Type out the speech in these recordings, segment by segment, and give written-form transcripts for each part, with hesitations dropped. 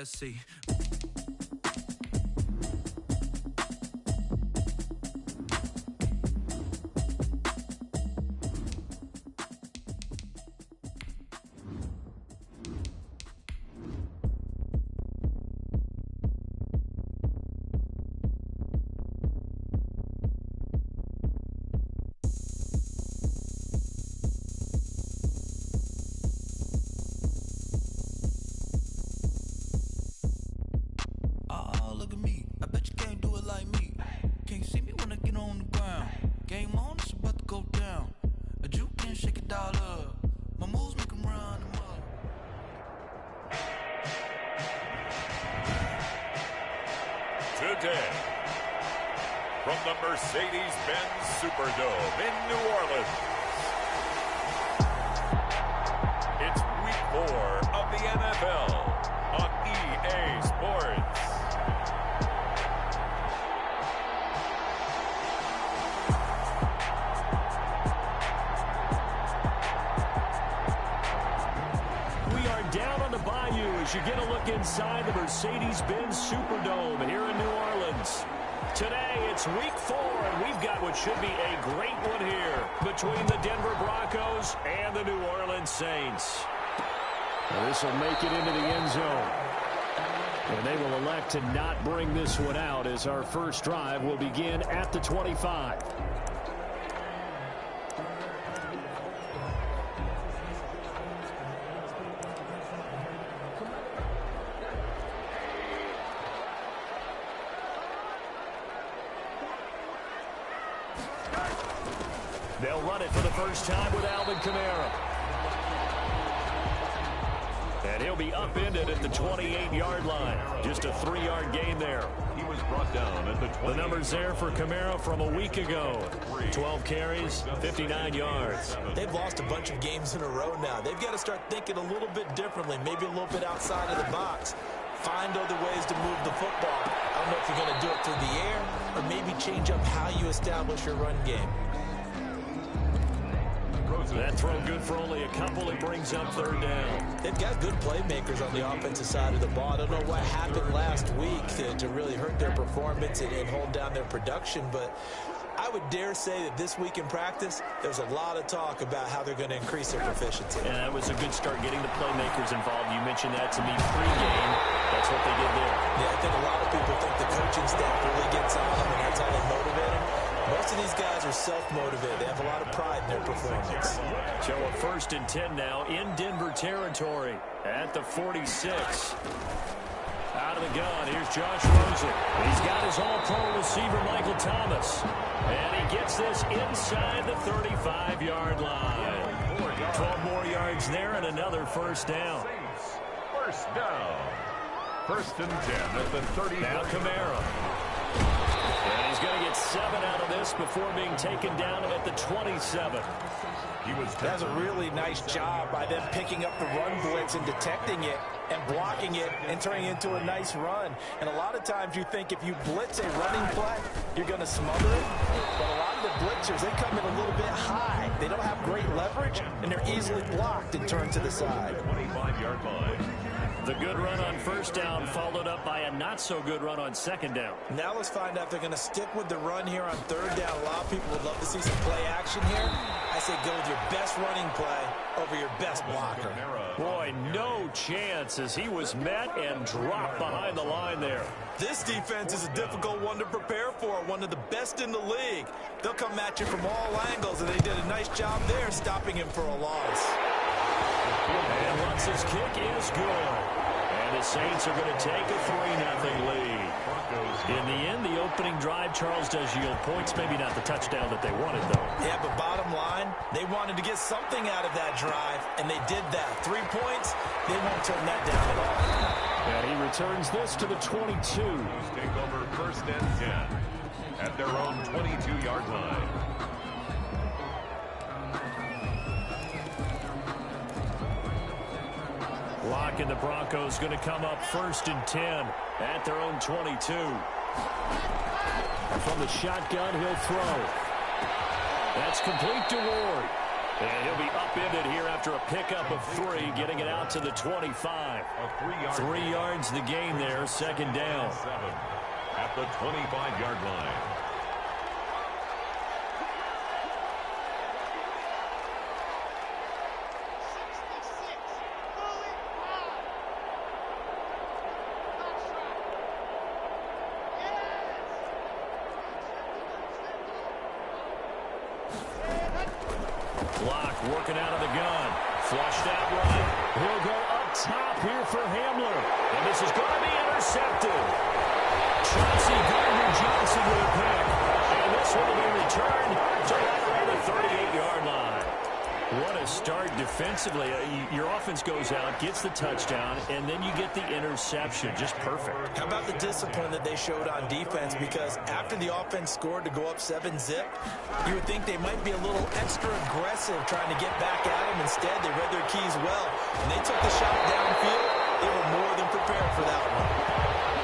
Let's see. Today, from the Mercedes-Benz Superdome in New Orleans, it's Week 4 of the NFL on EA Sports. We are down on the bayou as you get a look inside the Mercedes-Benz Superdome here in New Orleans. Today, it's Week 4, and we've got what should be a great one here between the Denver Broncos and the New Orleans Saints. This will make it into the end zone. And they will elect to not bring this one out as our first drive will begin at the 25. They'll run it for the first time with Alvin Kamara. And he'll be upended at the 28-yard line. Just a 3-yard gain there. He was brought down at the 20. The numbers there for Kamara from a week ago. 12 carries, 59 yards. They've lost a bunch of games in a row now. They've got to start thinking a little bit differently, maybe a little bit outside of the box. Find other ways to move the football. I don't know if you're going to do it through the air or maybe change up how you establish your run game. That throw good for only a couple. It brings up third down. They've got good playmakers on the offensive side of the ball. I don't know what happened last week to really hurt their performance and hold down their production, but I would dare say that this week in practice, there's a lot of talk about how they're going to increase their proficiency. And that was a good start getting the playmakers involved. You mentioned that to me pre-game. That's what they did there. Yeah, I think a lot of people think the coaching staff really gets on them, and that's how they motivate them. Most of these guys are self-motivated. They have a lot of pride in their performance. So a 1st and 10 now in Denver territory at the 46. Out of the gun, here's Josh Rosen. He's got his all-pro receiver, Michael Thomas. And he gets this inside the 35-yard line. 12 more yards there and another first down. First down. 1st and 10 at the 30. Now Kamara. And he's going to get 7 out of this before being taken down at the 27. That's a really nice job by them picking up the run blitz and detecting it and blocking it and turning it into a nice run. And a lot of times you think if you blitz a running play, you're going to smother it. But a lot of the blitzers, they come in a little bit high. They don't have great leverage, and they're easily blocked and turned to the side. 25-yard line. The good run on first down followed up by a not-so-good run on second down. Now let's find out if they're going to stick with the run here on third down. A lot of people would love to see some play action here. I say go with your best running play over your best blocker. Boy, no chance as he was met and dropped behind the line there. This defense is a difficult one to prepare for, one of the best in the league. They'll come at you from all angles, and they did a nice job there stopping him for a loss. And Lutz's kick is good. And the Saints are going to take a 3-0 lead. In the end, the opening drive, Charles, does yield points. Maybe not the touchdown that they wanted, though. Yeah, but bottom line, they wanted to get something out of that drive, and they did that. 3 points, they won't turn that down at all. And he returns this to the 22. Take over 1st and 10 at their own 22-yard line. Lock and the Broncos going to come up 1st and 10 at their own 22. From the shotgun, he'll throw. That's complete to Ward. And he'll be upended here after a pickup of 3, getting it out to the 25. 3 yards the gain there, second down. At the 25-yard line. Working out of the gun. Flushed out right. He'll go up top here for Hamler. And this is going to be intercepted. Chauncey Gardner-Johnson with a pick. And this one will be returned to right around the 38-yard line. What a start defensively. Your offense goes out, gets the touchdown, and then you get the interception. Just perfect. How about the discipline that they showed on defense? Because after the offense scored to go up 7-zip, you would think they might be a little extra aggressive trying to get back at them. Instead, they read their keys well, and they took the shot downfield. They were more than prepared for that one.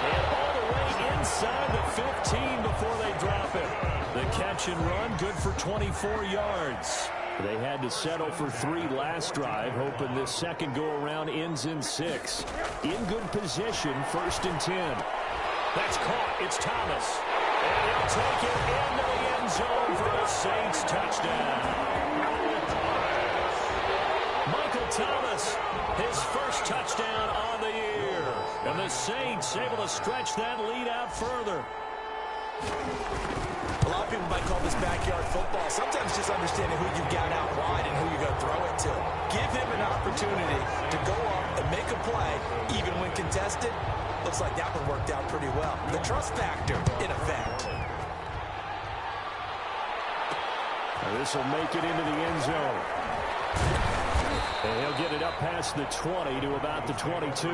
And all the way inside the 15 before they drop it. The catch and run, good for 24 yards. They had to settle for 3 last drive, hoping this second go-around ends in 6. In good position, 1st and 10. That's caught. It's Thomas. And he'll take it into the end zone for the Saints touchdown. Michael Thomas, his first touchdown on the year. And the Saints able to stretch that lead out further. A lot of people might call this backyard football. Sometimes just understanding who you've got out wide and who you're going to throw it to. Give him an opportunity to go up and make a play, even when contested. Looks like that one worked out pretty well. The trust factor, in effect. This will make it into the end zone. And he'll get it up past the 20 to about the 22.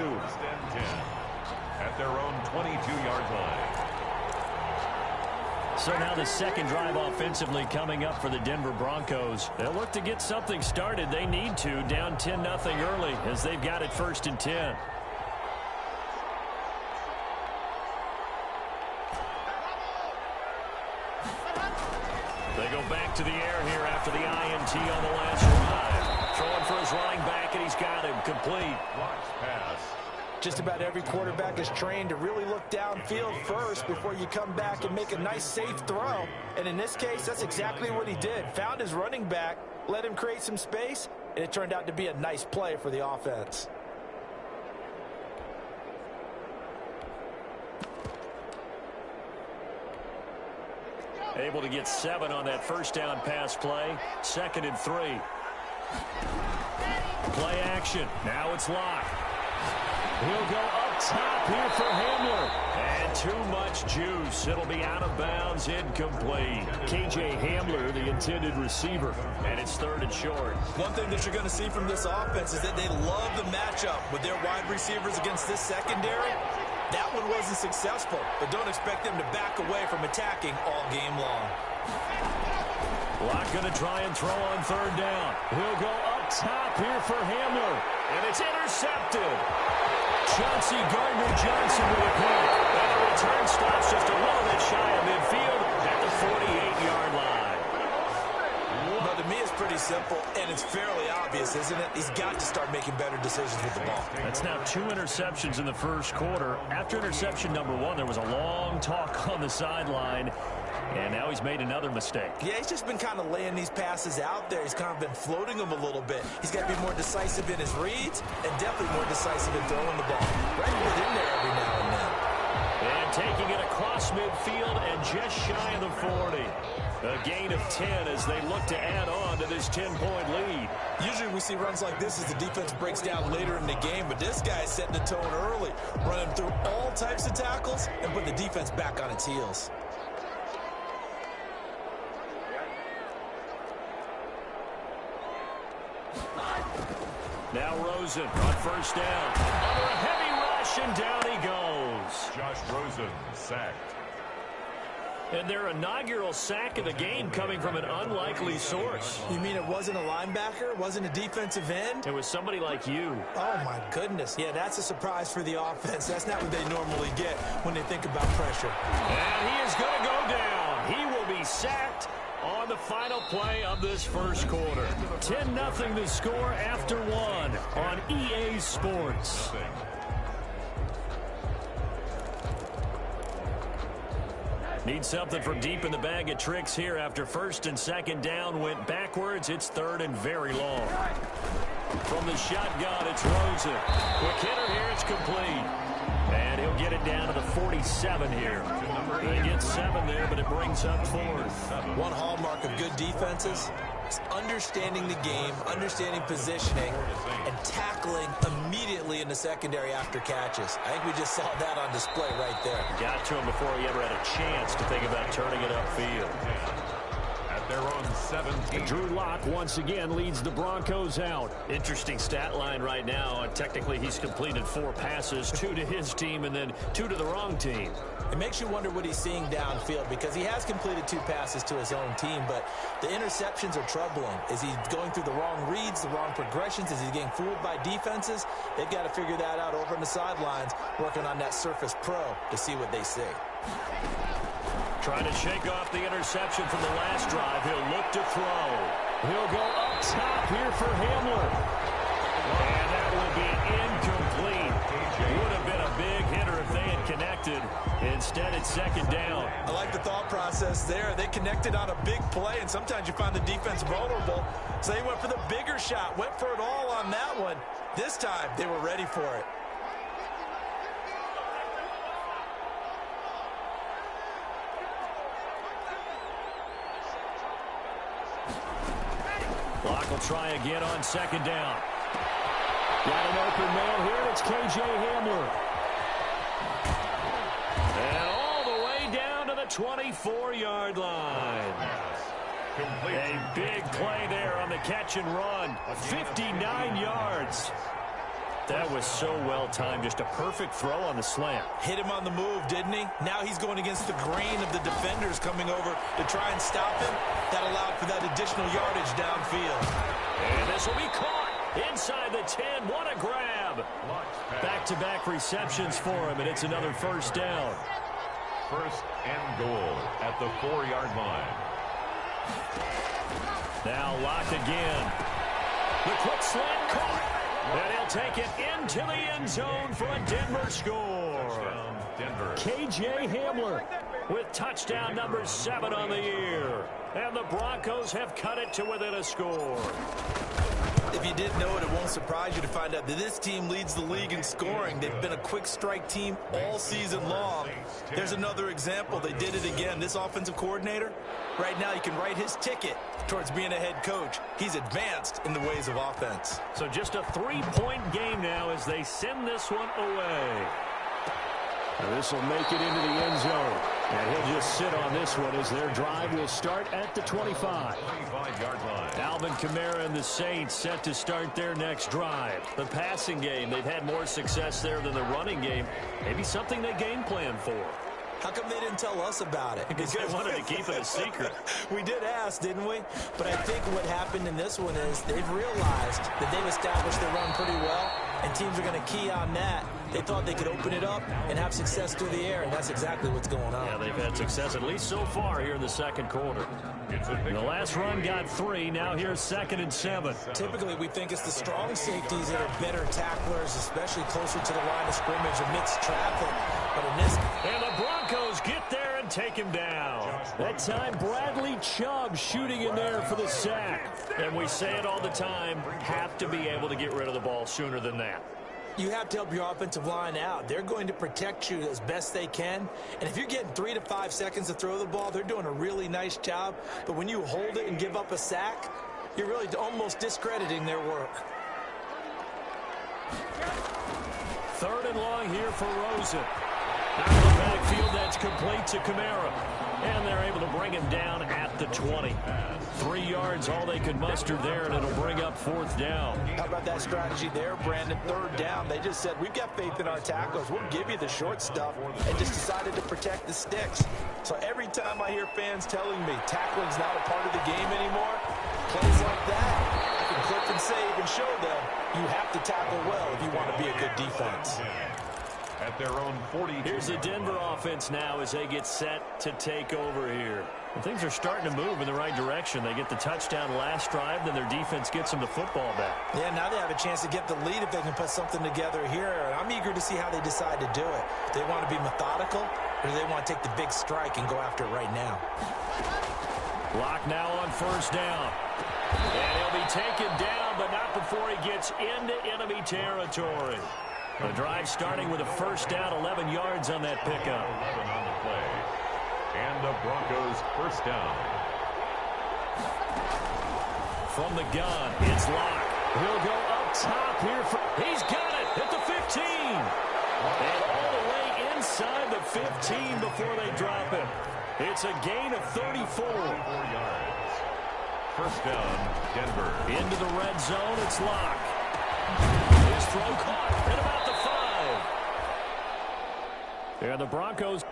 At their own 22-yard line. So now the second drive offensively coming up for the Denver Broncos. They'll look to get something started. They need to, down 10-0 early as they've got it 1st and 10. They go back to the air here after the INT on the last drive. Throwing for his running back, and he's got him complete. Watch pass. Just about every quarterback is trained to really look downfield first before you come back and make a nice, safe throw. And in this case, that's exactly what he did. Found his running back, let him create some space, and it turned out to be a nice play for the offense. Able to get 7 on that first down pass play. 2nd and 3. Play action. Now it's Locke. He'll go up top here for Hamler. And too much juice. It'll be out of bounds, incomplete. KJ Hamler, the intended receiver. And it's 3rd and short. One thing that you're going to see from this offense is that they love the matchup with their wide receivers against this secondary. That one wasn't successful, but don't expect them to back away from attacking all game long. Locke going to try and throw on 3rd down. He'll go up top here for Hamler. And it's intercepted. Chauncey Gardner-Johnson with a pick. And the return stops just a little bit shy of midfield at the 48-yard line. Well, to me, it's pretty simple, and it's fairly obvious, isn't it? He's got to start making better decisions with the ball. That's now 2 interceptions in the first quarter. After interception number 1, there was a long talk on the sideline. And now he's made another mistake. Yeah, he's just been kind of laying these passes out there. He's kind of been floating them a little bit. He's got to be more decisive in his reads and definitely more decisive in throwing the ball. Right within there every now and then. And taking it across midfield and just shy of the 40. A gain of 10 as they look to add on to this 10-point lead. Usually we see runs like this as the defense breaks down later in the game, but this guy's setting the tone early, running through all types of tackles and put the defense back on its heels. Now Rosen on 1st down. Under a heavy rush, and down he goes. Josh Rosen sacked. And their inaugural sack of the game coming from an unlikely source. You mean it wasn't a linebacker? It wasn't a defensive end? It was somebody like you. Oh, my goodness. Yeah, that's a surprise for the offense. That's not what they normally get when they think about pressure. And he is going to go down. He will be sacked on the final play of this first quarter. 10-0 the score after one on EA Sports. Need something from deep in the bag of tricks here after first and second down went backwards. It's third and very long. From the shotgun, it's Rosen. Quick hitter here, it's complete. And he'll get it down to the 47 here. They get 7 there, but it brings up fourth. One hallmark of good defenses is understanding the game, understanding positioning, and tackling immediately in the secondary after catches. I think we just saw that on display right there. Got to him before he ever had a chance to think about turning it upfield. They're on 17. Drew Lock once again leads the Broncos out. Interesting stat line right now. Technically, he's completed 4 passes, 2 to his team and then 2 to the wrong team. It makes you wonder what he's seeing downfield because he has completed 2 passes to his own team, but the interceptions are troubling. Is he going through the wrong reads, the wrong progressions? Is he getting fooled by defenses? They've got to figure that out over on the sidelines, working on that Surface Pro to see what they see. Trying to shake off the interception from the last drive. He'll look to throw. He'll go up top here for Hamler. And that will be incomplete. Would have been a big hitter if they had connected. Instead, it's second down. I like the thought process there. They connected on a big play, and sometimes you find the defense vulnerable. So they went for the bigger shot, went for it all on that one. This time, they were ready for it. Block will try again on second down. Got an open man here. It's K.J. Hamler. And all the way down to the 24-yard line. A big play there on the catch and run. 59 yards. That was so well timed. Just a perfect throw on the slant. Hit him on the move, didn't he? Now he's going against the grain of the defenders coming over to try and stop him. That allowed for that additional yardage downfield. And this will be caught inside the 10. What a grab. Back-to-back receptions for him, and it's another first down. First and goal at the 4-yard line. Now Lock again. The quick slant caught. And he'll take it into the end zone for a Denver score. Denver. K.J. Hamler with touchdown number 7 on the year. And the Broncos have cut it to within a score. If you didn't know it, it won't surprise you to find out that this team leads the league in scoring. They've been a quick strike team all season long. There's another example. They did it again. This offensive coordinator, right now, you can write his ticket towards being a head coach. He's advanced in the ways of offense. So just a 3-point game now as they send this one away. This will make it into the end zone. And he'll just sit on this one as their drive will start at the 25. 25-yard line. Alvin Kamara and the Saints set to start their next drive. The passing game, they've had more success there than the running game. Maybe something they game plan for. How come they didn't tell us about it? Because they wanted to keep it a secret. We did ask, didn't we? But I think what happened in this one is they've realized that they've established their run pretty well, and teams are going to key on that. They thought they could open it up and have success through the air, and that's exactly what's going on. Yeah, they've had success at least so far here in the second quarter. The last run got 3. Now here's 2nd and 7. Typically, we think it's the strong safeties that are better tacklers, especially closer to the line of scrimmage amidst traffic. But in this... And the Broncos get there and take him down. That time, Bradley Chubb shooting in there for the sack. And we say it all the time, have to be able to get rid of the ball sooner than that. You have to help your offensive line out. They're going to protect you as best they can. And if you're getting 3 to 5 seconds to throw the ball, they're doing a really nice job. But when you hold it and give up a sack, you're really almost discrediting their work. 3rd and long here for Rosen. Out of the backfield, that's complete to Kamara. And they're able to bring him down at the 20. 3 yards, all they could muster there, and it'll bring up 4th down. How about that strategy there, Brandon? 3rd down. They just said, we've got faith in our tackles. We'll give you the short stuff, and just decided to protect the sticks. So every time I hear fans telling me tackling's not a part of the game anymore, plays like that, I can click and save and show them you have to tackle well if you want to be a good defense. at their own 40. Here's the Denver offense now as they get set to take over here. And things are starting to move in the right direction. They get the touchdown last drive, then their defense gets them the football back. Yeah, now they have a chance to get the lead if they can put something together here. I'm eager to see how they decide to do it. Do they want to be methodical, or do they want to take the big strike and go after it right now? Lock now on first down. And he'll be taken down, but not before he gets into enemy territory. The drive starting with a first down, 11 yards on that pickup. 11 on the play. And the Broncos first down. From the gun, it's Locke. He'll go up top here. He's got it at the 15. And all the way inside the 15 before they drop him. It's a gain of 34. 34 yards. First down, Denver. Into the red zone, it's Locke. His throw caught at about the 5. And the Broncos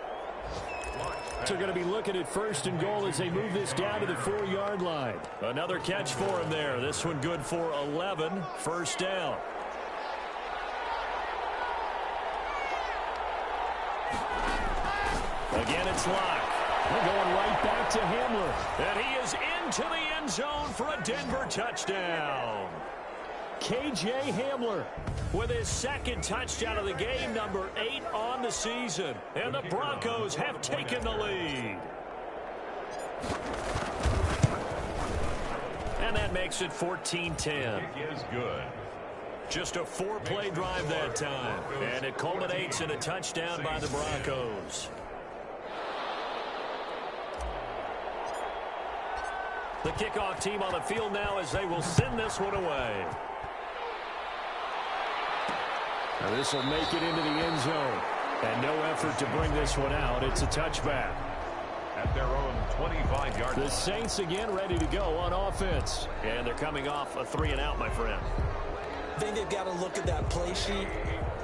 are going to be looking at first and goal as they move this down to the 4-yard line. Another catch for him there. This one good for 11. First down. Again, it's Locke. We're going right back to Hamler. And he is into the end zone for a Denver touchdown. K.J. Hamler with his second touchdown of the game, number 8 on the season. And the Broncos have taken the lead. And that makes it 14-10. Kick is good. Just a 4-play drive that time. And it culminates in a touchdown by the Broncos. The kickoff team on the field now as they will send this one away. Now this will make it into the end zone. And no effort to bring this one out. It's a touchback. At their own 25-yard line. The Saints again ready to go on offense. And they're coming off a 3-and-out, my friend. I think they've got to look at that play sheet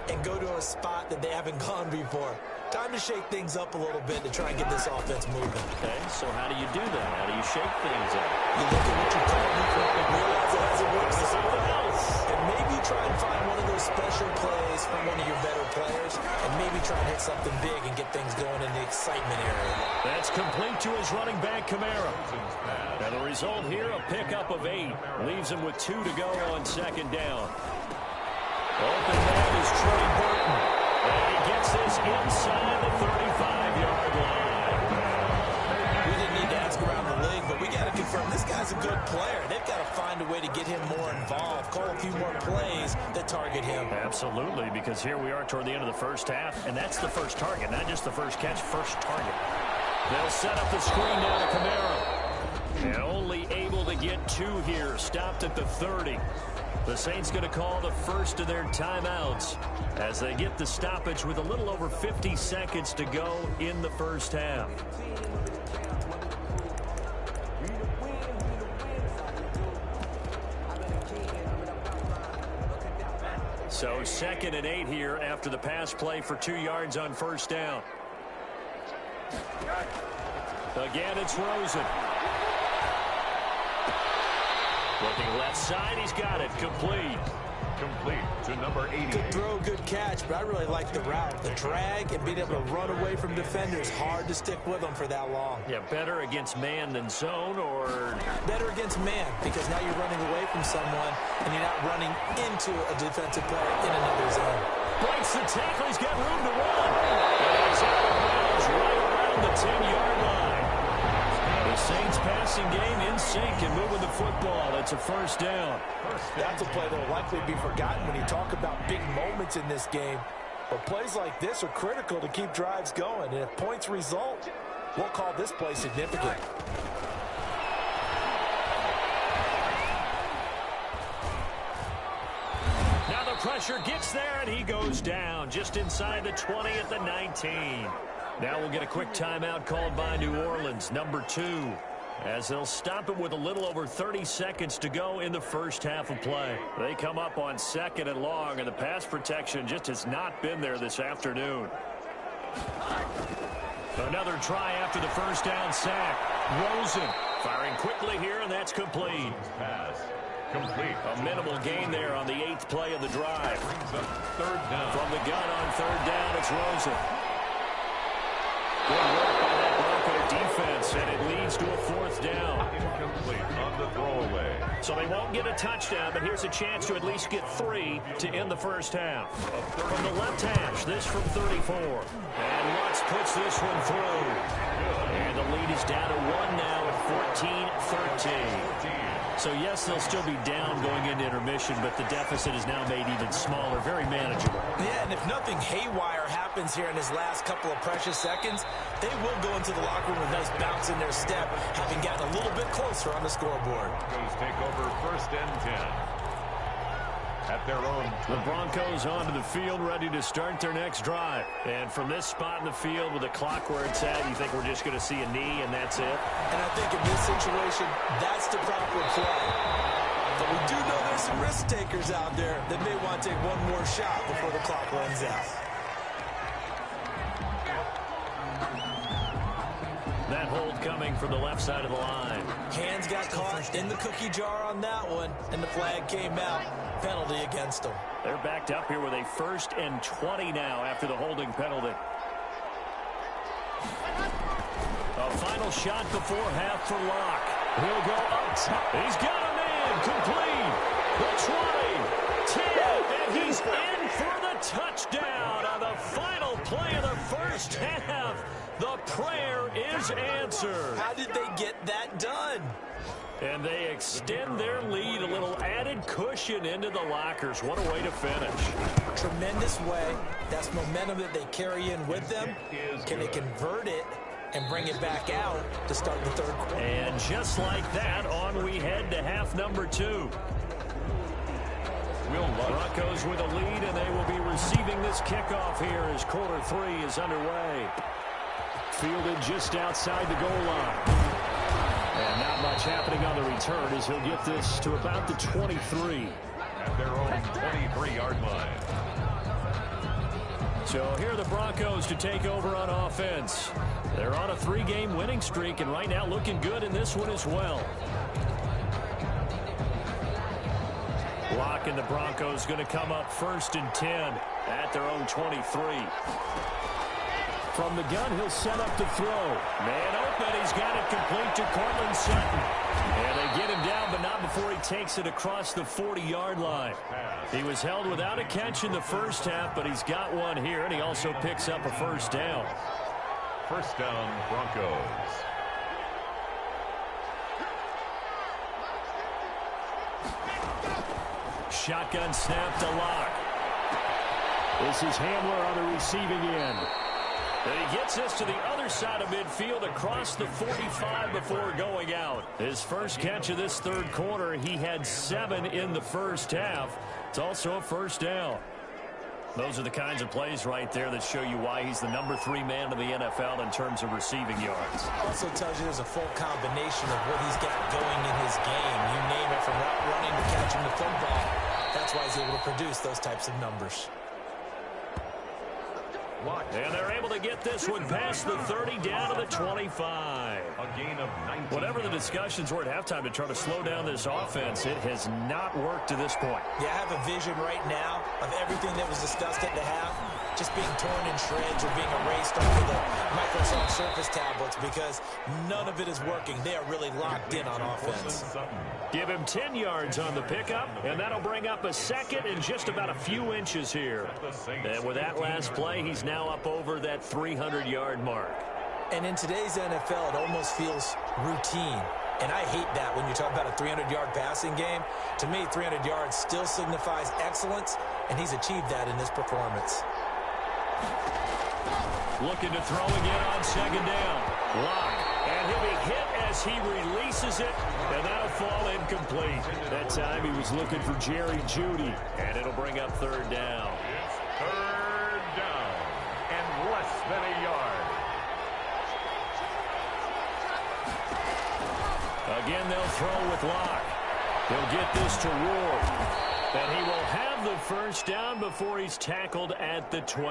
and go to a spot that they haven't gone before. Time to shake things up a little bit to try and get this offense moving. Okay, so how do you do that? How do you shake things up? You look at what you called before and realize it hasn't worked for something else. And maybe try and find one of those special plays from one of your better players and maybe try and hit something big and get things going in the excitement area. That's complete to his running back, Kamara. And the result here, a pickup of 8. Leaves him with 2 to go on second down. Open man is Trey Burton. And he gets this inside the 35-yard line. We didn't need to ask around the league, but we got to confirm this guy's a good player. They've got to find a way to get him more involved, call a few more plays that target him. Absolutely, because here we are toward the end of the first half, and that's the first target, not just the first catch, first target. They'll set up the screen now to Kamara. And only able to get 2 here, stopped at the 30. The Saints going to call the first of their timeouts as they get the stoppage with a little over 50 seconds to go in the first half. So 2nd and 8 here after the pass play for 2 yards on first down. Again, it's Rosen. Looking left side, he's got it. Complete. Complete to number 80. Good throw, good catch, but I really like the route. The drag and being able to run away from defenders. Hard to stick with them for that long. Yeah, better against man than zone, or? Better against man, because now you're running away from someone and you're not running into a defensive player in another zone. Breaks the tackle, he's got room to run. And he's out of bounds right around the 10-yard line. The Saints passing game in sync and moving the football. It's a first down. That's a play that will likely be forgotten when you talk about big moments in this game. But plays like this are critical to keep drives going. And if points result, we'll call this play significant. Now the pressure gets there, and he goes down just inside the 20 at the 19. Now we'll get a quick timeout called by New Orleans, number 2, as they'll stop it with a little over 30 seconds to go in the first half of play. They come up on 2nd and long, and the pass protection just has not been there this afternoon. Another try after the first down sack. Rosen firing quickly here, and that's complete. Pass Complete. A minimal gain there on the 8th play of the drive. Brings up third down. From the gun on third down, it's Rosen. Good work by that Bronco defense, and it leads to a 4th down. Incomplete on the throwaway. So they won't get a touchdown, but here's a chance to at least get 3 to end the first half. From the left hash, this from 34. And Watts puts this one through. And the lead is down to 1 now at 14-13. So, yes, they'll still be down going into intermission, but the deficit is now made even smaller, very manageable. Yeah, and if nothing haywire happens here in his last couple of precious seconds, they will go into the locker room with a nice bounce in their step, having gotten a little bit closer on the scoreboard. Broncos take over 1st and 10. At their own. The Broncos onto the field, ready to start their next drive. And from this spot in the field with the clock where it's at, you think we're just going to see a knee and that's it? And I think in this situation, that's the proper play. But we do know there's some risk takers out there that may want to take one more shot before the clock runs out. That hold coming from the left side of the line. Hands got caught in the cookie jar on that one, and the flag came out. Penalty against them. They're backed up here with a 1st and 20 now after the holding penalty. A final shot before half for Locke. He'll go up top. He's got him in. Complete. The 20. 10. And he's in for the touchdown on the final play of the first half. The prayer is answered. How did they get that done? And they extend their lead, a little added cushion into the lockers. What a way to finish. Tremendous way. That's momentum that they carry in with them. Can they convert it and bring it back out to start the third quarter? And just like that, on we head to half number 2. Broncos with a lead, and they will be receiving this kickoff here as quarter 3 is underway. Fielded just outside the goal line. And not much happening on the return as he'll get this to about the 23. At their own 23-yard line. So here are the Broncos to take over on offense. They're on a 3-game winning streak, and right now looking good in this one as well. Locke and the Broncos going to come up 1st and 10 at their own 23. From the gun, he'll set up to throw. Man open, he's got it complete to Cortland Sutton. And they get him down, but not before he takes it across the 40-yard line. He was held without a catch in the first half, but he's got one here, and he also picks up a 1st down. 1st down, Broncos. Shotgun snap to Locke. This is Hamler on the receiving end. And he gets this to the other side of midfield across the 45 before going out. His first catch of this third quarter, he had 7 in the first half. It's also a 1st down. Those are the kinds of plays right there that show you why he's the number 3 man in the NFL in terms of receiving yards. Also tells you there's a full combination of what he's got going in his game. You name it, from route running to catching the football. That's why he's able to produce those types of numbers. And they're able to get this one past the 30 down to the 25. A gain of 19. Whatever the discussions were at halftime to try to slow down this offense, it has not worked to this point. Yeah, I have a vision right now of everything that was discussed at the half just being torn in shreds or being erased onto the Microsoft Surface tablets because none of it is working. They are really locked in on offense. Give him 10 yards on the pickup, and that'll bring up a 2nd and just about a few inches here. And with that last play, he's now up over that 300-yard mark. And in today's NFL, it almost feels routine. And I hate that when you talk about a 300-yard passing game. To me, 300 yards still signifies excellence, and he's achieved that in this performance. Looking to throw again on 2nd down. Locke. And he'll be hit as he releases it, and that'll fall incomplete. That time he was looking for Jerry Jeudy, and it'll bring up 3rd down. It's 3rd down and less than a yard. Again, they'll throw with Locke. He'll get this to Ward. And he will have the 1st down before he's tackled at the 12.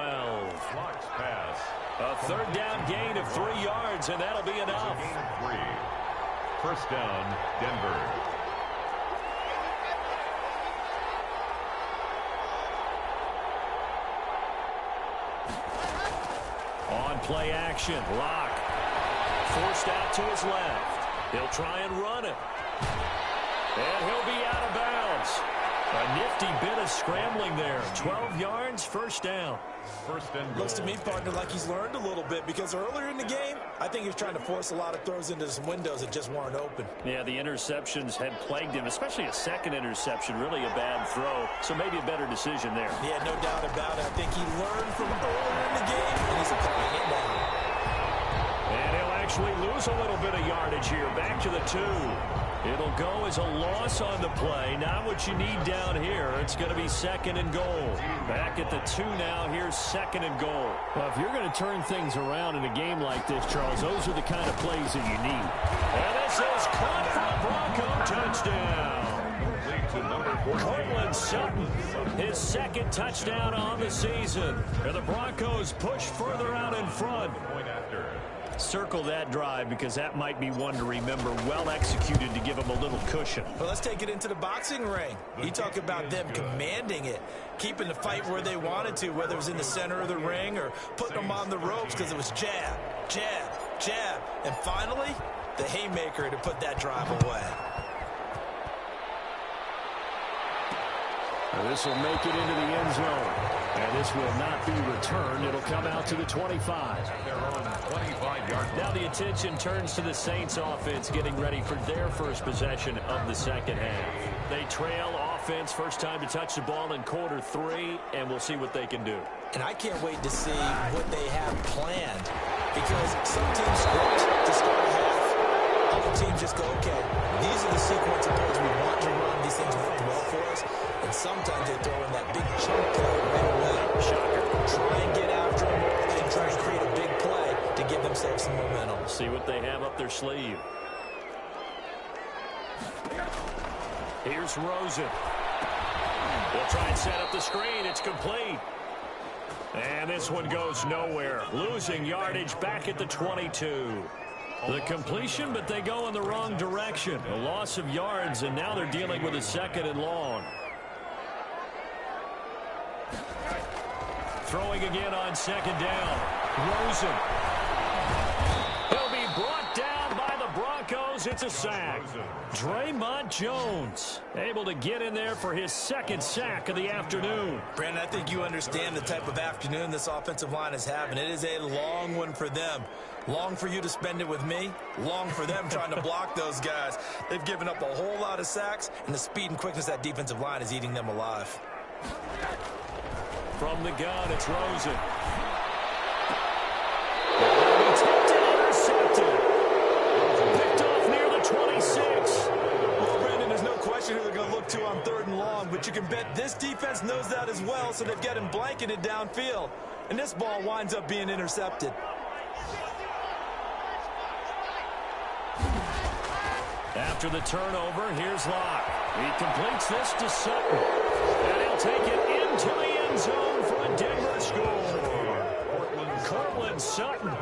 Locke's pass. A 3rd down gain of 3 yards, and that'll be enough. Gain of 3. 1st down, Denver. On play action, Locke. Forced out to his left. He'll try and run it. And he'll be out of bounds. A nifty bit of scrambling there. 12 yards, first down. First and goal. Looks to me, partner, like he's learned a little bit, because earlier in the game, I think he was trying to force a lot of throws into some windows that just weren't open. Yeah, the interceptions had plagued him, especially a second interception, really a bad throw. So maybe a better decision there. Yeah, no doubt about it. I think he learned from earlier in the game, and he's applying it now. And he'll actually lose a little bit of yardage here. Back to the 2. It'll go as a loss on the play. Not what you need down here. It's going to be second and goal. Back at the 2 now. Here's second and goal. Well, if you're going to turn things around in a game like this, Charles, those are the kind of plays that you need. And this is caught for a Bronco touchdown. Cortland Sutton, his second touchdown on the season. And the Broncos push further out in front. Circle that drive, because that might be one to remember. Well executed to give them a little cushion. Well, let's take it into the boxing ring. You talk about them commanding it, keeping the fight where they wanted to, whether it was in the center of the ring or putting them on the ropes, because it was jab, jab, jab. And finally, the haymaker to put that drive away. This will make it into the end zone. And this will not be returned. It'll come out to the 25. Now the attention turns to the Saints offense getting ready for their first possession of the second half. They trail offense, first time to touch the ball in quarter 3, and we'll see what they can do. And I can't wait to see what they have planned, because some teams script to start a half. Other teams just go, okay, these are the sequence of plays we want to run. These things work well for us. And sometimes they throw in that big chunk right away. Shocker. Try and get after them and try and create a big play to give themselves some momentum. See what they have up their sleeve. Here's Rosen. They'll try and set up the screen. It's complete. And this one goes nowhere. Losing yardage back at the 22. The completion, but they go in the wrong direction. A loss of yards, and now they're dealing with a second and long. Throwing again on second down. Rosen. He'll be brought down by the Broncos. It's a sack. Draymond Jones able to get in there for his second sack of the afternoon. Brandon, I think you understand the type of afternoon this offensive line is having. It is a long one for them. Long for you to spend it with me. Long for them trying to block those guys. They've given up a whole lot of sacks, and the speed and quickness of that defensive line is eating them alive. From the gun, it's Rosen. Intercepted. Picked off near the 26. Well, Brandon, there's no question who they're going to look to on 3rd and long, but you can bet this defense knows that as well, so they've got him blanketed downfield. And this ball winds up being intercepted. After the turnover, here's Locke. He completes this to Sutton. And he'll take it into the end zone for a Denver score. Cortland Sutton,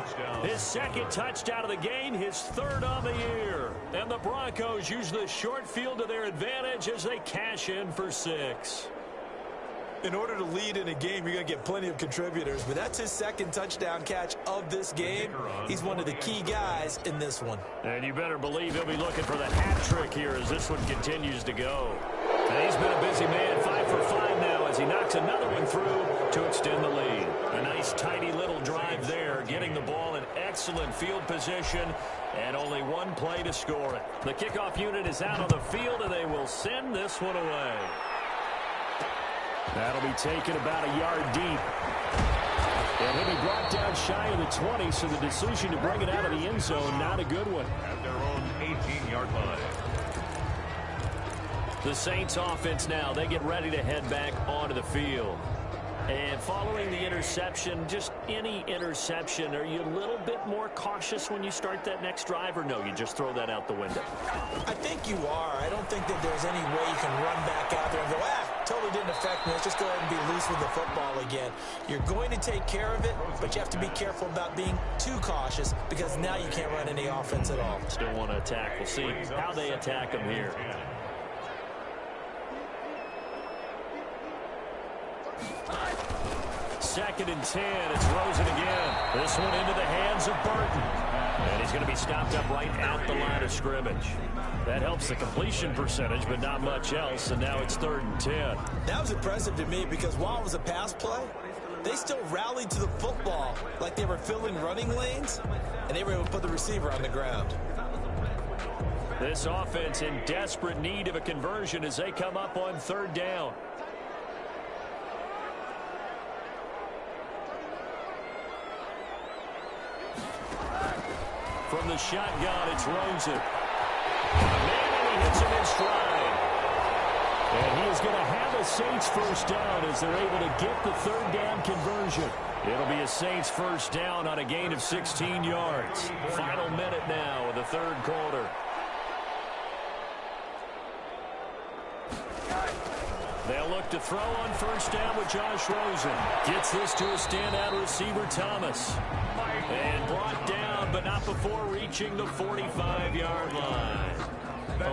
his second touchdown of the game, his 3rd on the year. And the Broncos use the short field to their advantage as they cash in for 6. In order to lead in a game, you're going to get plenty of contributors, but that's his second touchdown catch of this game. He's one of the key guys in this one. And you better believe he'll be looking for the hat trick here as this one continues to go. And he's been a busy man, 5 for 5 now as he knocks another one through to extend the lead. A nice, tidy little drive there, getting the ball in excellent field position, and only one play to score it. The kickoff unit is out on the field, and they will send this one away. That'll be taken about a yard deep. And he'll be brought down shy of the 20, so the decision to bring it out of the end zone, not a good one. At their own 18-yard line. The Saints offense now, they get ready to head back onto the field. And following the interception, just any interception, are you a little bit more cautious when you start that next drive, or no, you just throw that out the window? I think you are. I don't think that there's any way you can run back out there and go, totally didn't affect me. Let's just go ahead and be loose with the football again. You're going to take care of it, but you have to be careful about being too cautious, because now you can't run any offense at all. Still want to attack. We'll see how they attack them here. Second and 10. It's Rosen again. This one into the hands of Burton. And he's going to be stopped up right at the line of scrimmage. That helps the completion percentage, but not much else, and now it's 3rd and 10. That was impressive to me because while it was a pass play, they still rallied to the football like they were filling running lanes, and they were able to put the receiver on the ground. This offense in desperate need of a conversion as they come up on 3rd down. From the shotgun, it's Rosen. And he hits him in stride. And he is going to have a Saints first down as they're able to get the 3rd down conversion. It'll be a Saints first down on a gain of 16 yards. Final minute now of the 3rd quarter. They'll look to throw on first down with Josh Rosen. Gets this to a standout receiver, Thomas. And brought down, but not before reaching the 45-yard line.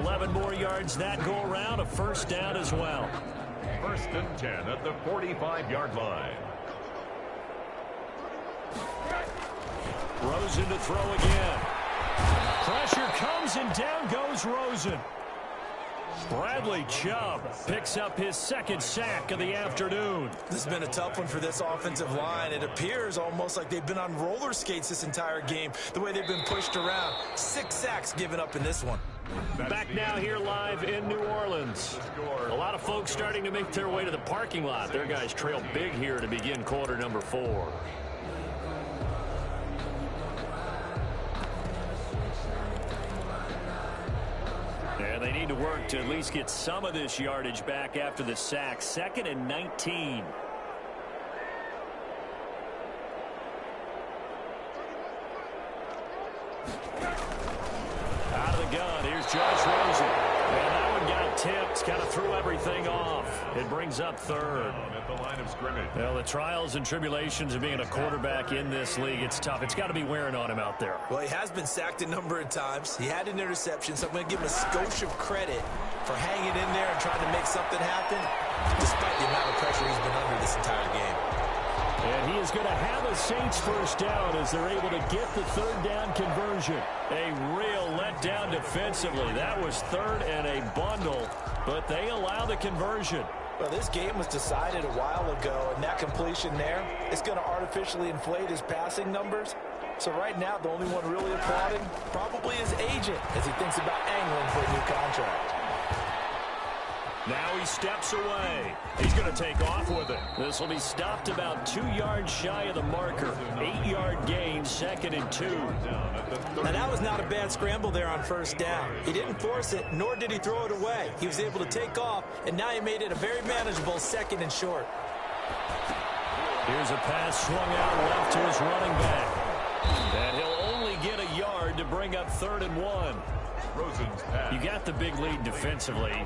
11 more yards that go around, a first down as well. 1st and 10 at the 45-yard line. Rosen to throw again. Pressure comes and down goes Rosen. Bradley Chubb picks up his 2nd sack of the afternoon. This has been a tough one for this offensive line. It appears almost like they've been on roller skates this entire game, the way they've been pushed around. 6 sacks given up in this one. Back now here live in New Orleans. A lot of folks starting to make their way to the parking lot. Their guys trail big here to begin quarter number 4. And they need to work to at least get some of this yardage back after the sack. 2nd and 19. Out of the gun, here's Josh Rosen. And that one got tipped, kind of threw everything off. It brings up 3rd. At the line of scrimmage. Well, the trials and tribulations of being a quarterback in this league, it's tough. It's got to be wearing on him out there. Well, he has been sacked a number of times. He had an interception, so I'm going to give him a skosh of credit for hanging in there and trying to make something happen, despite the amount of pressure he's been under this entire game. And he is going to have a Saints first down as they're able to get the 3rd down conversion. A real letdown defensively. That was 3rd and a bundle, but they allow the conversion. Well, this game was decided a while ago, and that completion there is going to artificially inflate his passing numbers. So right now, the only one really applauding probably his agent as he thinks about angling for a new contract. Now he steps away. He's going to take off with it. This will be stopped about 2 yards shy of the marker. 8-yard gain, 2nd and 2. Now that was not a bad scramble there on first down. He didn't force it, nor did he throw it away. He was able to take off, and now he made it a very manageable 2nd and short. Here's a pass swung out left to his running back. And he'll only get a yard to bring up 3rd and 1. You got the big lead defensively,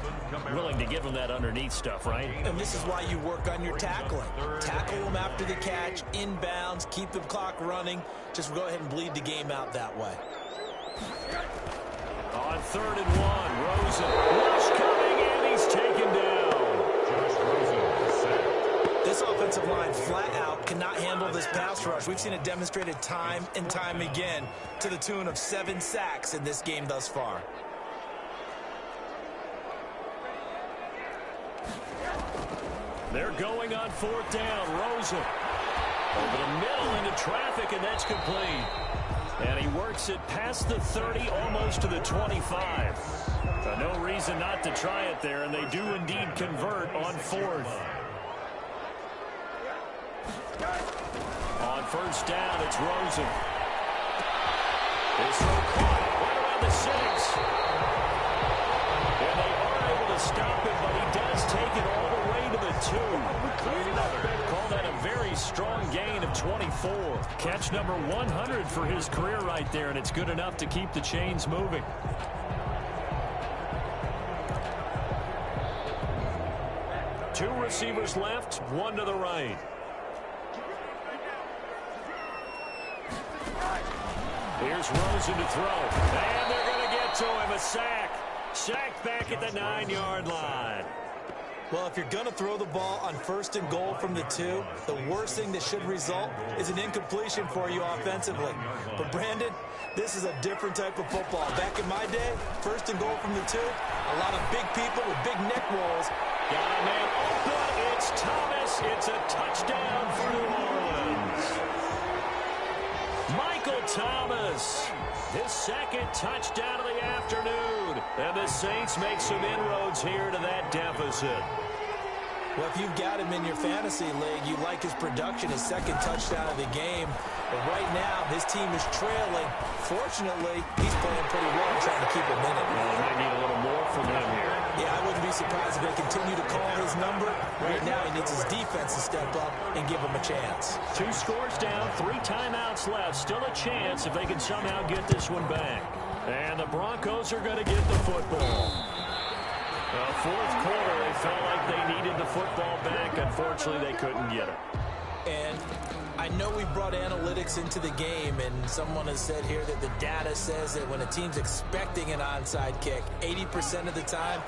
willing to give them that underneath stuff, right? And this is why you work on your tackling. Tackle them after the catch, inbounds, keep the clock running. Just go ahead and bleed the game out that way. On 3rd and 1, Rosen. Rush coming, and he's taken down. Josh Rosen sacked. This offensive line flat out cannot handle this pass rush. We've seen it demonstrated time and time again to the tune of 7 sacks in this game thus far. They're going on 4th down. Rosen over the middle into traffic, and that's complete. And he works it past the 30, almost to the 25. So no reason not to try it there, and they do indeed convert on 4th. On first down, it's Rosen. This throw caught right around the 6. And they are able to stop it, but he does take it all the way to the 2. Call that a very strong gain of 24. Catch number 100 for his career right there, and it's good enough to keep the chains moving. Two receivers left, one to the right. Here's Rosen to throw. And they're going to get to him. A sack. Sacked back at the 9-yard line. Well, if you're going to throw the ball on 1st and goal from the 2, the worst thing that should result is an incompletion for you offensively. But, Brandon, this is a different type of football. Back in my day, 1st and goal from the 2, a lot of big people with big neck rolls. Got a man open. It's Thomas. It's a touchdown for New Orleans. Michael Thomas, his 2nd touchdown of the afternoon. And the Saints make some inroads here to that deficit. Well, if you've got him in your fantasy league, you like his production, his 2nd touchdown of the game. But right now, his team is trailing. Fortunately, he's playing pretty well and trying to keep him in it. Well, they need a little more from him here. Yeah, I wouldn't be surprised if they continue to call his number. Right now, he needs his defense to step up and give him a chance. 2 scores down, 3 timeouts left. Still a chance if they can somehow get this one back. And the Broncos are going to get the football. Well, 4th quarter, they felt like they needed the football back. Unfortunately, they couldn't get it. And I know we brought analytics into the game, and someone has said here that the data says that when a team's expecting an onside kick, 80% of the time,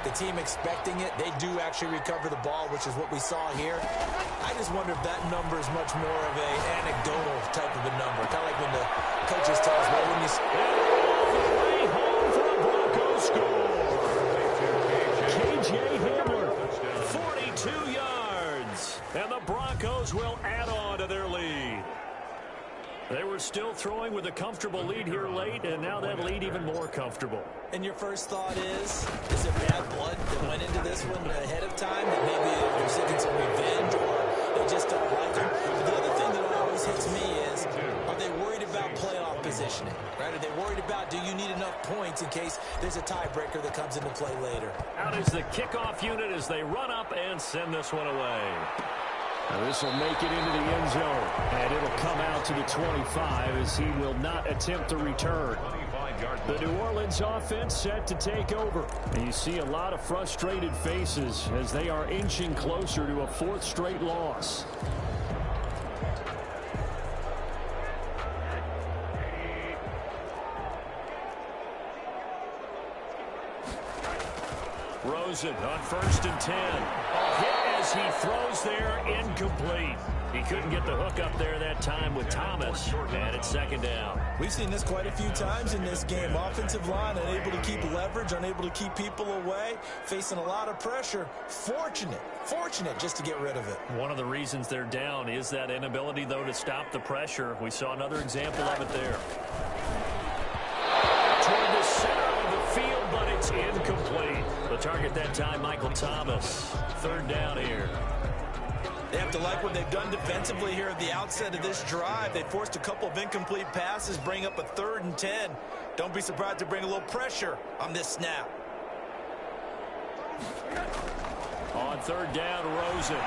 the team expecting it, they do actually recover the ball, which is what we saw here. I just wonder if that number is much more of an anecdotal type of a number. Kind of like when the coaches tell us, well, when you... Way home for a Broncos score. K.J. Hamler, 42 yards. And the Broncos will add on to their lead. They were still throwing with a comfortable lead here late, and now that lead even more comfortable. And your first thought is it bad blood that went into this one ahead of time? That maybe they're seeking some revenge or they just don't like him? But the other thing that always hits me is, are they worried about playoff positioning? Right? Are they worried about, do you need enough points in case there's a tiebreaker that comes into play later? Out is the kickoff unit as they run up and send this one away. Now this will make it into the end zone, and it'll come out to the 25 as he will not attempt the return. The New Orleans offense set to take over. And you see a lot of frustrated faces as they are inching closer to a 4th straight loss. Rosen on 1st and 10. Hit as he throws there, incomplete. He couldn't get the hook up there that time with Thomas, and it's 2nd down. We've seen this quite a few times in this game. Offensive line unable to keep leverage, unable to keep people away, facing a lot of pressure. Fortunate just to get rid of it. One of the reasons they're down is that inability, though, to stop the pressure. We saw another example of it there. Toward the center of the field, but it's incomplete. The target that time, Michael Thomas. 3rd down here. They have to like what they've done defensively here at the outset of this drive. They forced a couple of incomplete passes, bring up a 3rd and 10. Don't be surprised to bring a little pressure on this snap. On 3rd down, Rosen.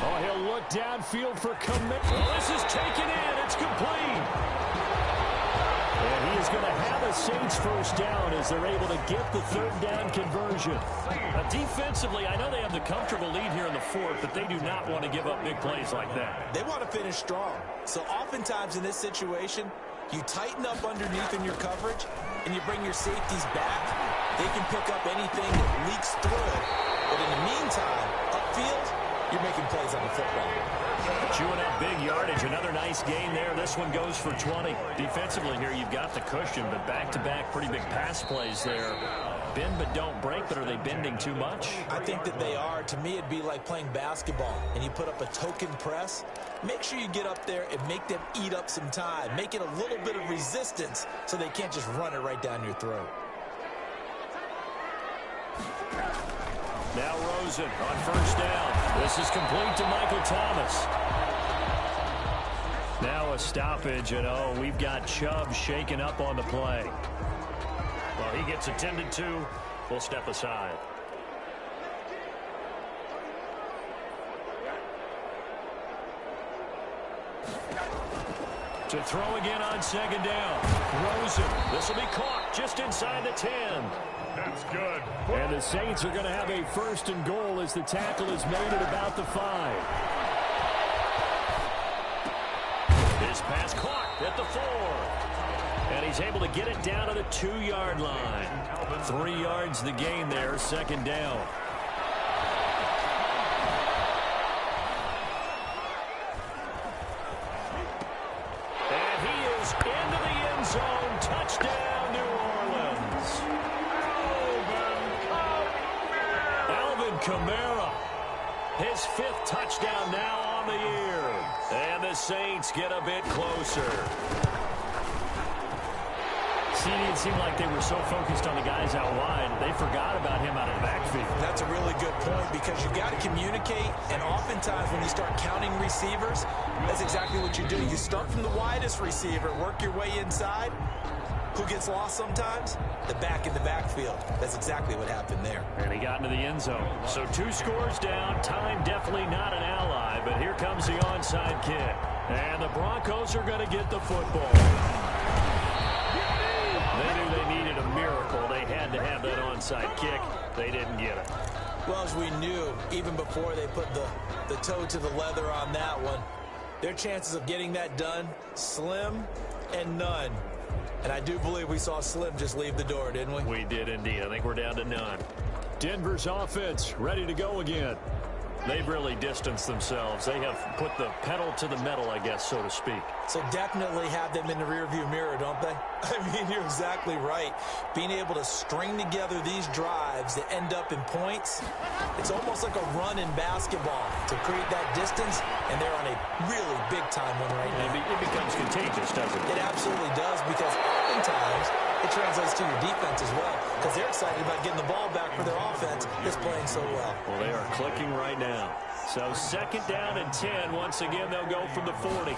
Oh, he'll look downfield for commit. Well, this is taken in. It's complete. And he is going to have a Saints 1st down as they're able to get the 3rd down conversion. Defensively, I know they have the comfortable lead here in the 4th, but they do not want to give up big plays like that. They want to finish strong. So oftentimes in this situation, you tighten up underneath in your coverage, and you bring your safeties back. They can pick up anything that leaks through. But in the meantime, upfield, you're making plays on the football. Chewing up big yardage. Another nice gain there. This one goes for 20. Defensively here, you've got the cushion, but back-to-back pretty big pass plays there. Bend but don't break, but are they bending too much? I think that they are. To me, it'd be like playing basketball, and you put up a token press. Make sure you get up there and make them eat up some time. Make it a little bit of resistance so they can't just run it right down your throat. Now Rosen on 1st down. This is complete to Michael Thomas. Now a stoppage, and we've got Chubb shaken up on the play. Well, he gets attended to. We'll step aside. To throw again on 2nd down. Rosen. This will be caught just inside the 10. That's good. And the Saints are going to have a 1st and goal as the tackle is made at about the 5. This pass caught at the 4. And he's able to get it down to the 2-yard line. 3 yards the gain there, second down. And he is into the end zone. Touchdown, New Orleans. Alvin Kamara. His 5th touchdown now on the year. And the Saints get a bit closer. It seemed like they were so focused on the guys out wide, they forgot about him out of the backfield. That's a really good point because you got to communicate, and oftentimes when you start counting receivers, that's exactly what you do. You start from the widest receiver, work your way inside. Who gets lost sometimes? The back in the backfield. That's exactly what happened there. And he got into the end zone. So 2 scores down. Time definitely not an ally, but here comes the onside kick. And the Broncos are going to get the football. They knew they needed a miracle. They had to have that onside kick. They didn't get it. Well, as we knew, even before they put the toe to the leather on that one, their chances of getting that done, slim and none. And I do believe we saw Slim just leave the door, didn't we? We did indeed. I think we're down to none. Denver's offense ready to go again. They've really distanced themselves. They have put the pedal to the metal, I guess, so to speak. So definitely have them in the rearview mirror, don't they? I mean, you're exactly right. Being able to string together these drives that end up in points, it's almost like a run in basketball to create that distance, and they're on a really big-time one right now. It becomes contagious, doesn't it? It absolutely does, because oftentimes it translates to your defense as well, because they're excited about getting the ball back for their offense that's playing so well. Well, they are clicking right now. So second down and 10. Once again, they'll go from the 40.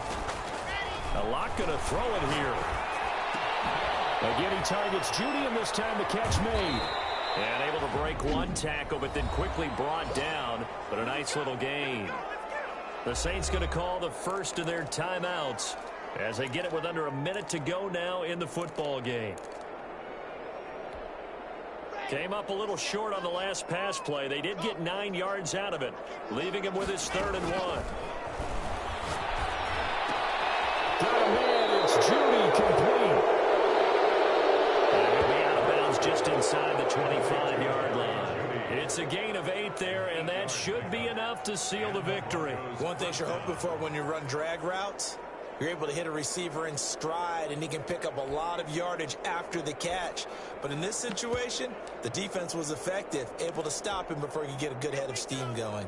A lot going to throw it here. Again, he targets Judy, and this time the catch made. And able to break one tackle, but then quickly brought down. But a nice little gain. The Saints going to call the first of their timeouts as they get it with under a minute to go now in the football game. Came up a little short on the last pass play. They did get 9 yards out of it, leaving him with his 3rd and 1. Got a man, it's Judy, complete. And he'll be out of bounds just inside the 25-yard line. It's a gain of 8 there, and that should be enough to seal the victory. One thing you're hoping for when you run drag routes, you're able to hit a receiver in stride, and he can pick up a lot of yardage after the catch. But in this situation, the defense was effective, able to stop him before he could get a good head of steam going.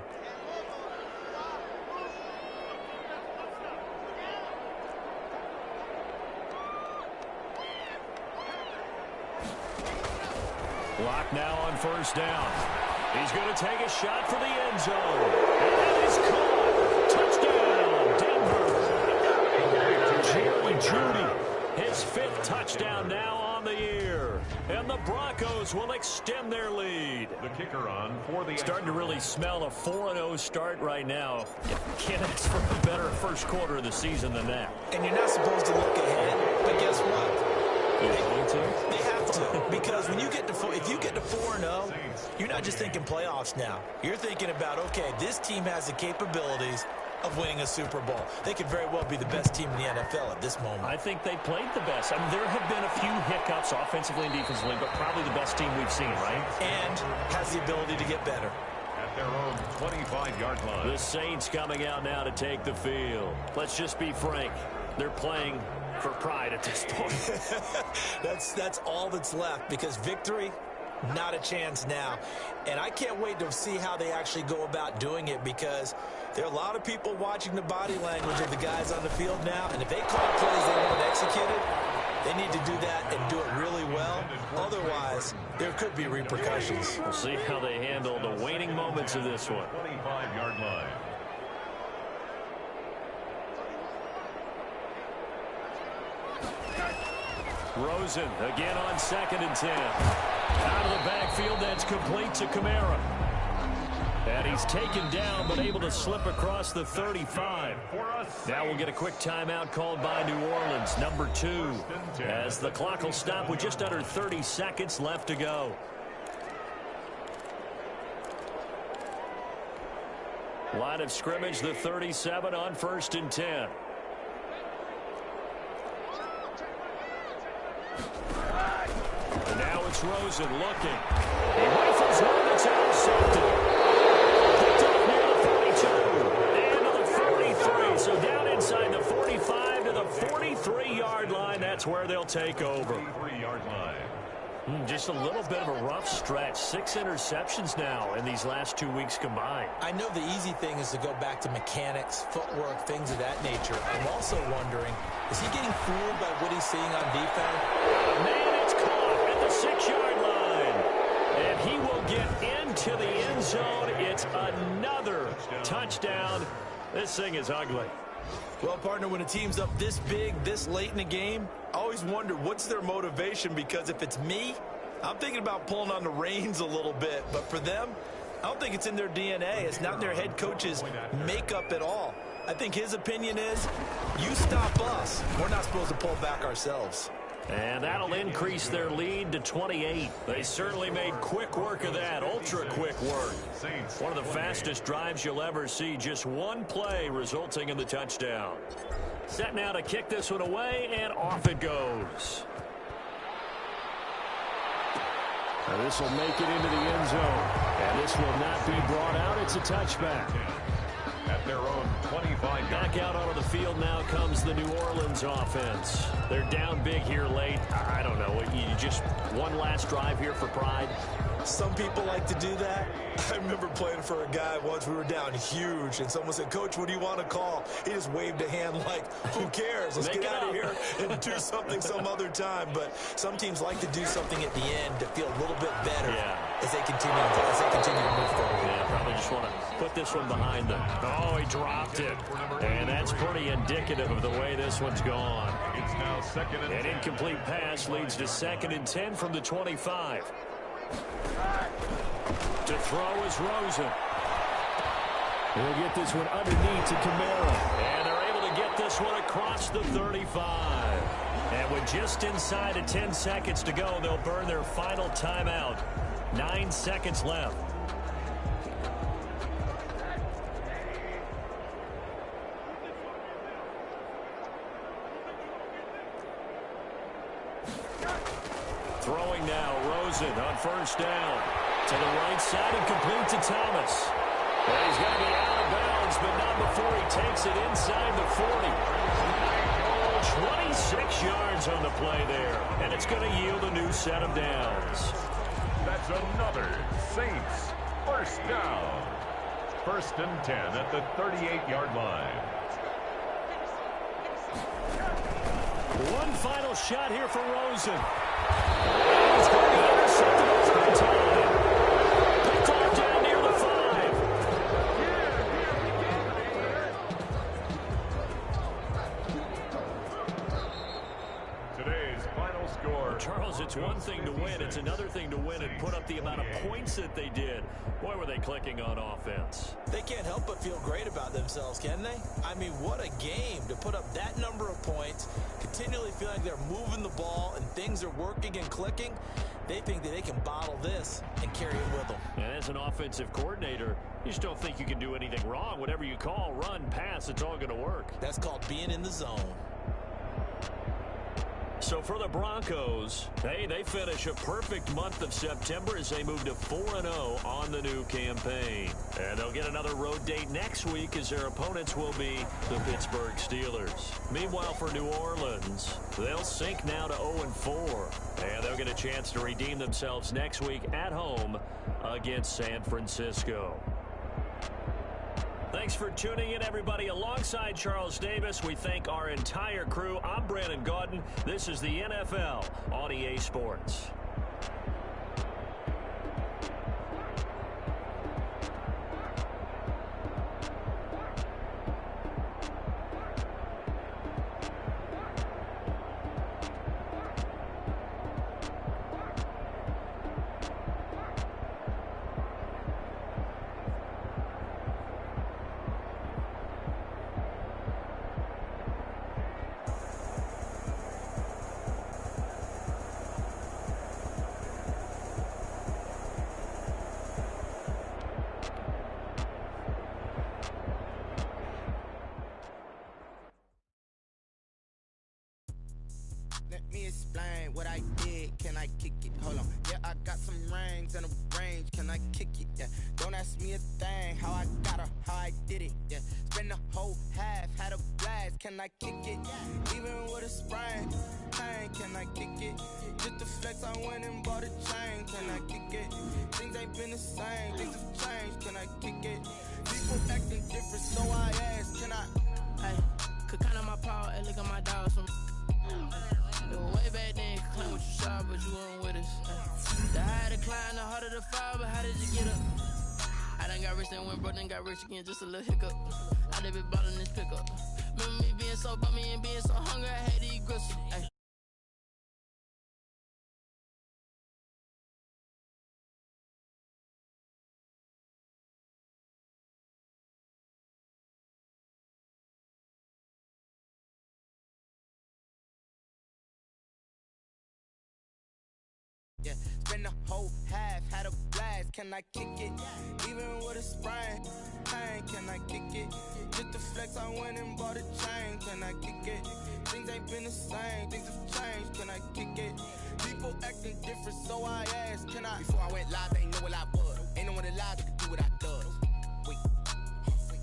Clock now on first down. He's going to take a shot for the end zone. And that is caught. Touchdown, Denver. Jerry Judy, his 5th touchdown now on the year. And the Broncos will extend their lead. The kicker on for the... Starting to really smell a 4-0 start right now. You can't ask for a better first quarter of the season than that. And you're not supposed to look ahead, but guess what? They have to, because when you get to if you get to 4-0, you're not just thinking playoffs now. You're thinking about, okay, this team has the capabilities of winning a Super Bowl. They could very well be the best team in the NFL at this moment. I think they played the best. I mean, there have been a few hiccups offensively and defensively, but probably the best team we've seen, right? And has the ability to get better. At their own 25-yard line. The Saints coming out now to take the field. Let's just be frank. They're playing for pride at this point. That's all that's left, because victory, not a chance now. And I can't wait to see how they actually go about doing it, because there are a lot of people watching the body language of the guys on the field now, and if they call plays they want executed, they need to do that and do it really well. Otherwise, there could be repercussions. We'll see how they handle the waning moments of this one. 25-yard line. Rosen again on 2nd and 10. Out of the backfield, that's complete to Kamara. And he's taken down, but able to slip across the 35. Now we'll get a quick timeout called by New Orleans, number 2, as the clock will stop with just under 30 seconds left to go. Line of scrimmage, the 37 on 1st and 10. it's Rosen looking. He rifles one that's intercepted. Picked up near the 42 and to the 43. So down inside the 45 to the 43-yard line. That's where they'll take over. 43-yard line. Just a little bit of a rough stretch. 6 interceptions now in these last 2 weeks combined. I know the easy thing is to go back to mechanics, footwork, things of that nature. I'm also wondering, is he getting fooled by what he's seeing on defense? Man, it's caught at the 6-yard line. And he will get into the end zone. It's another touchdown. This thing is ugly. Well, partner, when a team's up this big, this late in the game, I always wonder what's their motivation, because if it's me, I'm thinking about pulling on the reins a little bit. But for them, I don't think it's in their DNA. It's not in their head coach's makeup at all. I think his opinion is, you stop us, we're not supposed to pull back ourselves. And that'll increase their lead to 28. They certainly made quick work of that, ultra-quick work. One of the fastest drives you'll ever see, just one play resulting in the touchdown. Set now to kick this one away, and off it goes. Now this will make it into the end zone, and this will not be brought out. It's a touchback. At their own 25. Back out onto the field now comes the New Orleans offense. They're down big here late. I don't know. You just one last drive here for pride. Some people like to do that. I remember playing for a guy once. We were down huge, and someone said, "Coach, what do you want to call?" He just waved a hand like, who cares? Let's get out of here and do something some other time. But some teams like to do something at the end to feel a little bit better as they continue to move forward. Yeah, probably just want to put this one behind them. Oh, he dropped it. And that's pretty indicative of the way this one's gone. It's now second and 10. An incomplete pass leads to 2nd and 10 from the 25. To throw is Rosen. He'll get this one underneath to Kamara. And they're able to get this one across the 35. And with just inside of 10 seconds to go, they'll burn their final timeout. 9 seconds left. Throwing now, Rosen on first down. To the right side and complete to Thomas. Well, he's going to be out of bounds, but not before he takes it inside the 40. 26 yards on the play there, and it's going to yield a new set of downs. That's another Saints first down. 1st and 10 at the 38-yard line. One final shot here for Rosen. He's going to be intercepted over time. Picked off down near the 5. Today's final score. Charles, it's one thing to win. It's another thing to win and put up the amount of points that they did. Boy, were they clicking on offense. They can't help but feel great about themselves, can they? I mean, what a game to put up that number of points, continually feeling like they're moving the ball and things are working and clicking. They think that they can bottle this and carry it with them. And as an offensive coordinator, you just don't think you can do anything wrong. Whatever you call, run, pass, it's all going to work. That's called being in the zone. So for the Broncos, hey, they finish a perfect month of September as they move to 4-0 on the new campaign. And they'll get another road date next week as their opponents will be the Pittsburgh Steelers. Meanwhile, for New Orleans, they'll sink now to 0-4. And they'll get a chance to redeem themselves next week at home against San Francisco. Thanks for tuning in, everybody. Alongside Charles Davis, we thank our entire crew. I'm Brandon Gaudin. This is the NFL on EA Sports. Let me explain what I did. Can I kick it? Hold on. Yeah, I got some rings and a range. Can I kick it? Yeah. Don't ask me a thing. How I got her, how I did it. Yeah. Spend the whole half, had a blast. Can I kick it? Even with a sprain. Pain, can I kick it? Just the flex, I went and bought a chain. Can I kick it? Things ain't been the same. Things have changed. Can I kick it? People acting different, so I ask. Can I? Hey, could count on my power and look at my dogs from. Way back then, could claim what you saw, but you weren't with us. The higher the climb, the harder the fall, but how did you get up? I done got rich, then went broke, then got rich again, just a little hiccup. I done been ballin' this pickup. Remember me being so bummy and being so hungry, I had to eat gristle. Ay. Yeah, spend the whole half, had a blast. Can I kick it? Even with a sprain. Pain, can I kick it? Just the flex, I went and bought a chain. Can I kick it? Things ain't been the same, things have changed. Can I kick it? People acting different, so I asked, can I? Before I went live, they ain't know what I was. Ain't no one alive that could do what I does. Wait,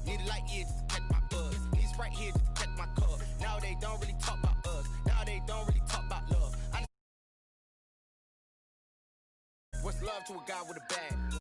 need a light here just to catch my buzz. Need Sprite here just to catch my cup. Now they don't really talk about us. Now they don't really talk about love. What's love to a guy with a bag?